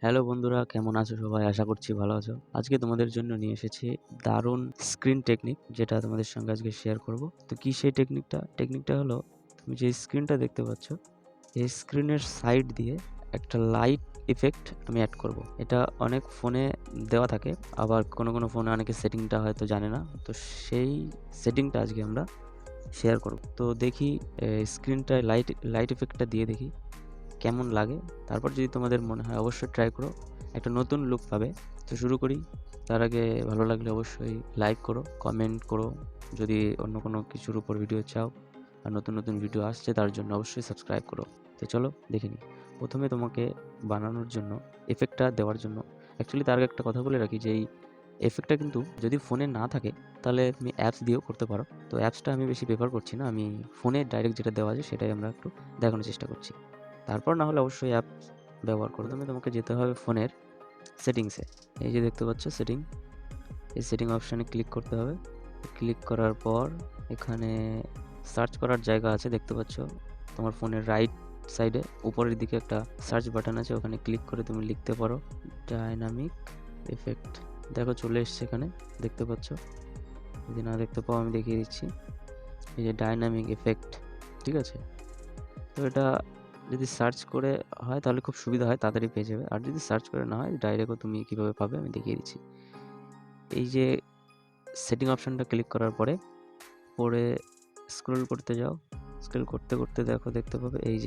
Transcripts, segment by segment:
Hello বন্ধুরা, কেমন আছো সবাই? আশা করছি ভালো আছো। আজকে তোমাদের জন্য নিয়ে এসেছি দারুণ স্ক্রিন টেকনিক, যেটা তোমাদের সঙ্গে আজকে শেয়ার করব। তো কি সেই টেকনিকটা? টেকনিকটা হলো, তুমি যে স্ক্রিনটা দেখতে পাচ্ছ, এই স্ক্রিনের সাইড দিয়ে একটা লাইট ইফেক্ট আমি অ্যাড করব। এটা অনেক ফোনে দেওয়া থাকে, আবার কোনো ফোনে অনেকে সেটিংটা হয়তো জানে না। তো সেই সেটিংটা আজকে আমরা শেয়ার করব। তো দেখি স্ক্রিনটায় লাইট ইফেক্টটা দিয়ে দেখি কেমন লাগে। তারপর যদি তোমাদের মনে হয় অবশ্যই ট্রাই করো, একটা নতুন লুক পাবে। তো শুরু করি। তার আগে ভালো লাগলে অবশ্যই লাইক করো, কমেন্ট করো। যদি অন্য কোনো কিছুর উপর ভিডিও চাও আর নতুন ভিডিও আসছে, তার জন্য অবশ্যই সাবস্ক্রাইব করো। তো চলো দেখে নিই। প্রথমে তোমাকে বানানোর জন্য, এফেক্টটা দেওয়ার জন্য, অ্যাকচুয়ালি তার আগে একটা কথা বলে রাখি যে এই এফেক্টটা কিন্তু যদি ফোনে না থাকে তাহলে তুমি অ্যাপস দিয়েও করতে পারো। তো অ্যাপসটা আমি বেশি প্রেফার করছি না, আমি ফোনে ডাইরেক্ট যেটা দেওয়া আছে সেটাই আমরা একটু দেখানোর চেষ্টা করছি। তারপর না হলে অবশ্যই অ্যাপ ব্যবহার করো। প্রথমে তোমাকে যেতে হবে ফোনের সেটিংসে। এই যে দেখতে পাচ্ছ সেটিং, এই সেটিং অপশানে ক্লিক করতে হবে। ক্লিক করার পর এখানে সার্চ করার জায়গা আছে, দেখতে পাচ্ছ তোমার ফোনের রাইট সাইডে উপরের দিকে একটা সার্চ বাটন আছে, ওখানে ক্লিক করে তুমি লিখতে পারো ডাইনামিক এফেক্ট। দেখো চলে এসছে এখানে, দেখতে পাচ্ছ। যদি না দেখতে পাও আমি দেখিয়ে দিচ্ছি। এই যে ডাইনামিক এফেক্ট, ঠিক আছে। তো এটা যদি সার্চ করে হয় তাহলে খুব সুবিধা হয়, তাড়াতাড়ি পেয়ে যাবে। আর যদি সার্চ করে না হয়, ডাইরেক্টও তুমি কীভাবে পাবে আমি দেখিয়ে দিচ্ছি। এই যে সেটিং অপশানটা ক্লিক করার পরে পরে স্ক্রল করতে যাও। স্ক্রল করতে করতে দেখতে পাবে এই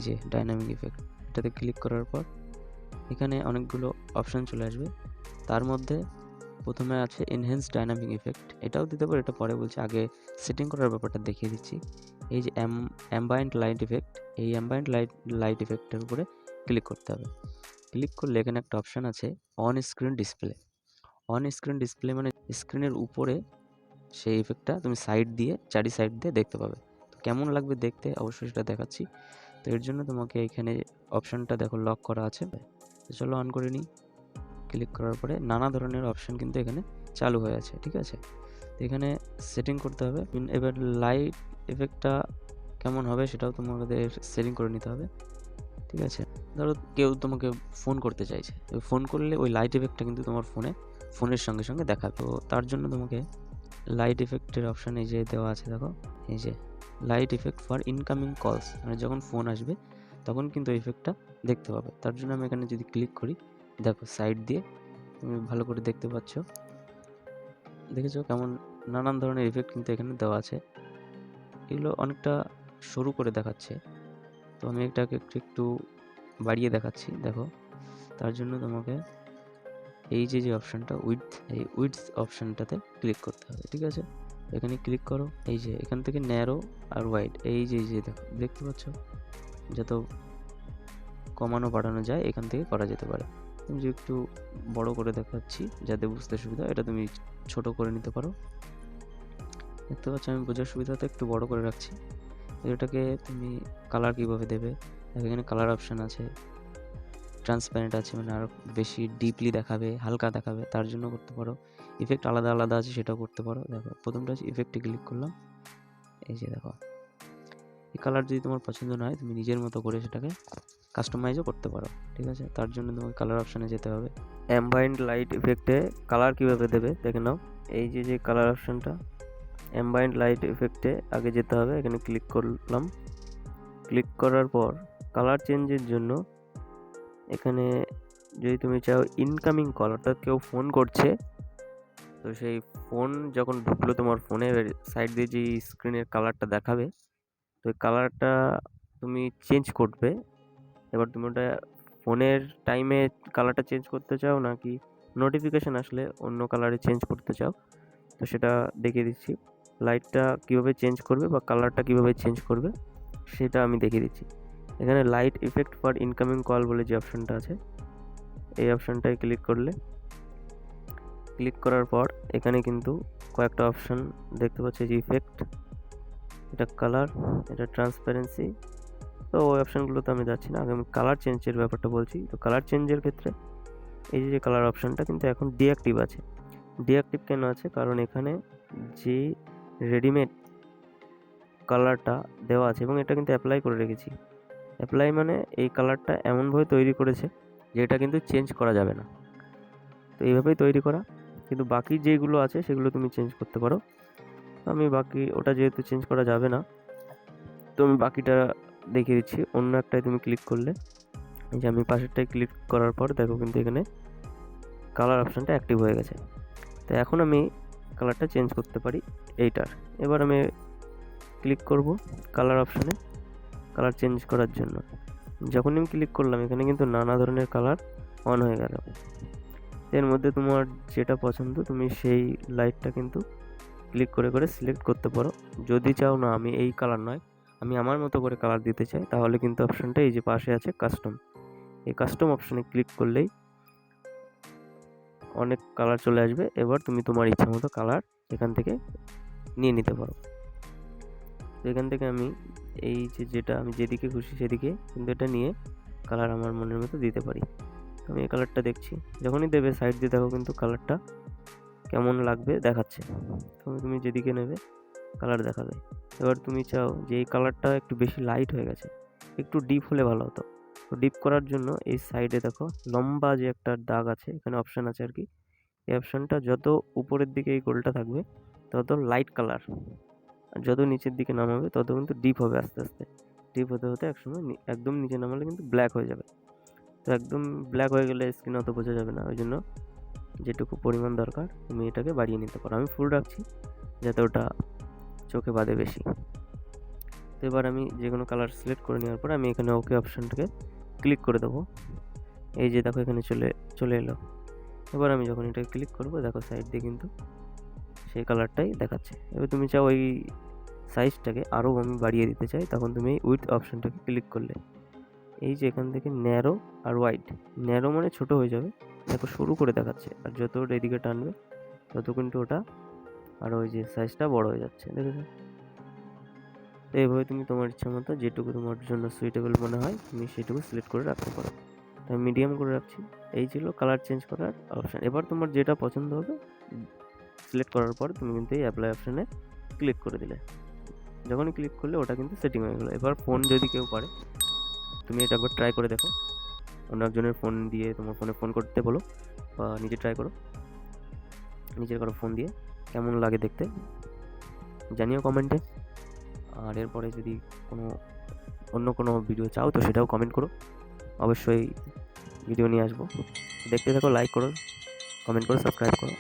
যে ডাইনামিক ইফেক্ট। এটাতে ক্লিক করার পর এখানে অনেকগুলো অপশান চলে আসবে। তার মধ্যে প্রথমে আছে এনহ্যান্স ডাইনামিক ইফেক্ট, এটাও দিতে পারো, এটা পরে বলছি, আগে সেটিং করার ব্যাপারটা দেখিয়ে দিচ্ছি। এই যে অ্যাম্বায়েন্ট লাইট ইফেক্ট, এই অ্যাম্বায়েন্ট লাইট ইফেক্টের উপরে ক্লিক করতে হবে। ক্লিক করলে এখানে একটা অপশান আছে on screen display. On screen display মানে স্ক্রিনের উপরে সেই ইফেক্টটা তুমি চারি সাইড দিয়ে দেখতে পাবে। তো কেমন লাগবে দেখতে অবশ্যই সেটা দেখাচ্ছি। তো এর জন্য তোমাকে এখানে অপশানটা দেখো লক করা আছে। তো চলো অন করে নিই। ক্লিক করার পরে নানা ধরনের অপশান কিন্তু এখানে চালু হয়ে আছে, ঠিক আছে। তো এখানে সেটিং করতে হবে। এবার লাইট ইফেক্টটা কেমন হবে সেটাও তোমাদের সেটিং করে নিতে হবে, ঠিক আছে। ধরো কেউ তোমাকে ফোন করতে চাইছে, ফোন করলে ওই লাইট ইফেক্টটা কিন্তু তোমার ফোনের সঙ্গে সঙ্গে দেখাবে। তো তার জন্য তোমাকে লাইট ইফেক্টের অপশান এই যে দেওয়া আছে, দেখো এই যে লাইট ইফেক্ট ফর ইনকামিং কলস, মানে যখন ফোন আসবে তখন কিন্তু ইফেক্টটা দেখতে পাবে। তার জন্য আমি এখানে যদি ক্লিক করি, দেখো সাইড দিয়ে তুমি ভালো করে দেখতে পাচ্ছ, দেখেছো কেমন নানান ধরনের ইফেক্ট কিন্তু এখানে দেওয়া আছে। এগুলো অনেকটা সরু করে দেখাচ্ছে, তো আমি এটাকে একটু বাড়িয়ে দেখাচ্ছি, দেখো। তার জন্য তোমাকে এই যে অপশানটা এই উইডথ অপশানটাতে ক্লিক করতে হবে, ঠিক আছে। এখানে ক্লিক করো। এই যে এখান থেকে ন্যারো আর ওয়াইড, এই যে দেখো দেখতে পাচ্ছ, যত কমানো বাড়ানো যায় এখান থেকে করা যেতে পারে। তুমি যে একটু বড় করে দেখাচ্ছি যাতে বুঝতে সুবিধা, এটা তুমি ছোট করে নিতে পারো। দেখতে পাচ্ছ আমি বোঝার সুবিধাতে একটু বড় করে রাখছি। এটাকে তুমি কালার কিভাবে দেবে, এখানে কালার অপশান আছে, ট্রান্সপারেন্ট আছে, মানে আরও বেশি ডিপলি দেখাবে, হালকা দেখাবে, তার জন্য করতে পারো। ইফেক্ট আলাদা আলাদা আছে, সেটাও করতে পারো। দেখো প্রথমটা হচ্ছে ইফেক্টে ক্লিক করলাম, এই যে দেখো এই কালার যদি তোমার পছন্দ না হয় তুমি নিজের মতো করে সেটাকে কাস্টমাইজও করতে পারো, ঠিক আছে। তার জন্য তোমাকে কালার অপশানে যেতে হবে। অ্যাম্বায়েন্ট লাইট ইফেক্টে কালার কিভাবে দেবে দেখে নাও। এই যে কালার অপশানটা, অ্যাম্বায়েন্ট লাইট ইফেক্টে আগে যেতে হবে। এখানে ক্লিক করলাম। ক্লিক করার পর কালার চেঞ্জের জন্য এখানে যদি তুমি চাও ইনকামিং কল, অর্থাৎ কেউ ফোন করছে, তো সেই ফোন যখন ঢুকলো তোমার ফোনে, সাইড দিয়ে যে স্ক্রিনের কালারটা দেখাবে, তো ওই কালারটা তুমি চেঞ্জ করবে। এবার তুমি ওটা ফোনের টাইমে কালারটা চেঞ্জ করতে চাও নাকি নোটিফিকেশান আসলে অন্য কালারে চেঞ্জ করতে চাও, তো সেটা দেখিয়ে দিচ্ছি। লাইটটা কীভাবে চেঞ্জ করবে বা কালারটা কীভাবে চেঞ্জ করবে সেটা আমি দেখিয়ে দিচ্ছি। এখানে light effect for incoming call বলে যে অপশানটা আছে, এই অপশানটায় ক্লিক করলে, ক্লিক করার পর এখানে কিন্তু কয়েকটা অপশান দেখতে পাচ্ছি, যে ইফেক্ট, এটা কালার, এটা ট্রান্সপারেন্সি। তো ওই অপশানগুলোতে আমি যাচ্ছি না, আগে আমি কালার চেঞ্জের ব্যাপারটা বলছি। তো কালার চেঞ্জের ক্ষেত্রে এই যে কালার অপশানটা কিন্তু এখন ডিঅ্যাক্টিভ আছে। ডিঅ্যাক্টিভ কেন আছে? কারণ এখানে যে রেডিমেড কালারটা দেওয়া আছে এবং এটা কিন্তু অ্যাপ্লাই করে রেখেছি, অ্যাপ্লাই মানে এই কালারটা এমনভাবে তৈরি করেছে যে এটা কিন্তু চেঞ্জ করা যাবে না। তো এইভাবেই তৈরি করা, কিন্তু বাকি যেগুলো আছে সেগুলো তুমি চেঞ্জ করতে পারো। আমি বাকি ওটা যেহেতু চেঞ্জ করা যাবে না, তো আমি বাকিটা দেখিয়ে দিচ্ছি। অন্য একটাই তুমি ক্লিক করলে, এই যে আমি পাশেরটায় ক্লিক করার পর দেখো কিন্তু এখানে কালার অপশানটা অ্যাক্টিভ হয়ে গেছে। তো এখন আমি কালারটা চেঞ্জ করতে পারি এইটার। এবার আমি ক্লিক করব কালার অপশানে, কালার চেঞ্জ করার জন্য। যখন আমি ক্লিক করলাম এখানে কিন্তু নানা ধরনের কালার অন হয়ে গেল। এর মধ্যে তোমার যেটা পছন্দ তুমি সেই লাইটটা কিন্তু ক্লিক করে করে সিলেক্ট করতে পারো। যদি চাও না আমি এই কালার নয়, আমি আমার মতো করে কালার দিতে চাই, তাহলে কিন্তু অপশানটা এই যে পাশে আছে কাস্টম, এই কাস্টম অপশানে ক্লিক করলেই অনেক কালার চলে আসবে। এবার তুমি তোমার ইচ্ছা মতো কালার এখান থেকে নিয়ে নিতে পারো। তো এখান থেকে আমি এই যেটা আমি যেদিকে খুশি সেদিকে কিন্তু এটা নিয়ে কালার আমার মনের মতো দিতে পারি। আমি এই কালারটা দেখছি, যখনই দেবে সাইড দিয়ে দেখো কিন্তু কালারটা কেমন লাগবে দেখাচ্ছে। তুমি যেদিকে নেবে কালার দেখাবে। এবার তুমি চাও যে এই কালারটা একটু বেশি লাইট হয়ে গেছে, একটু ডিপ হলে ভালো হতো। তো ডিপ করার জন্য এই সাইডে দেখো লম্বা যে একটা দাগ আছে, এখানে অপশান আছে আর কি। এই অপশানটা যত উপরের দিকে এই গোলটা থাকবে তত লাইট কালার, আর যত নিচের দিকে নামাবে তত কিন্তু ডিপ হবে আস্তে আস্তে। ডিপ হতে হতে একসময় একদম নিচে নামালে কিন্তু ব্ল্যাক হয়ে যাবে। তো একদম ব্ল্যাক হয়ে গেলে স্ক্রিন অত বোঝা যাবে না, ওই জন্য যেটুকু পরিমাণ দরকার তুমি এটাকে বাড়িয়ে নিতে পারো। আমি ফুল রাখছি যাতে ওটা চোখে বাঁধে বেশি। তো এবার আমি যে কোনো কালার সিলেক্ট করে নেওয়ার পর আমি এখানে ওকে অপশানটাকে ক্লিক করে দেবো। এই যে দেখো এখানে চলে এলো। এবার আমি যখন এটাকে ক্লিক করবো দেখো সাইড দিয়ে কিন্তু সেই কালারটাই দেখাচ্ছে। এবার তুমি চাও ওই সাইজটাকে আরও আমি বাড়িয়ে দিতে চাই, তখন তুমি এই উইথ অপশানটাকে ক্লিক করলে এই যে এখান থেকে ন্যারো আর ওয়াইড, ন্যারো মানে ছোট হয়ে যাবে, দেখো শুরু করে দেখাচ্ছে, আর যত ওটা এদিকে টানবে তত কিন্তু ওটা আর ওই যে সাইজটা বড় হয়ে যাচ্ছে, দেখেছো? তো এইভাবে তুমি তোমার ইচ্ছা মতো যেটুকু তোমার জন্য সুইটেবল মনে হয় তুমি সেটুকু সিলেক্ট করে রাখতে পারো। আমি মিডিয়াম করে রাখছি। এই ছিল কালার চেঞ্জ করার অপশান। এবার তোমার যেটা পছন্দ হবে সিলেক্ট করার পর তুমি কিন্তু এই অ্যাপ্লাই অপশানে ক্লিক করে দিলে। যখনই ক্লিক করলে ওটা কিন্তু সেটিং হয়ে গেলো। এবার ফোন যদি কেউ করে তুমি এটা একবার ট্রাই করে দেখো, অন্য একজনের ফোন দিয়ে তোমার ফোনে ফোন করতে বলো বা নিজে ট্রাই করো, নিজের কারো ফোন দিয়ে কেমন লাগে দেখতে জানিও কমেন্টে। আর এরপরে যদি অন্য কোনো ভিডিও চাও তো সেটাও কমেন্ট করো, অবশ্যই ভিডিও নিয়ে আসবো। দেখতে থাকো, লাইক করো, কমেন্ট করো, সাবস্ক্রাইব করো।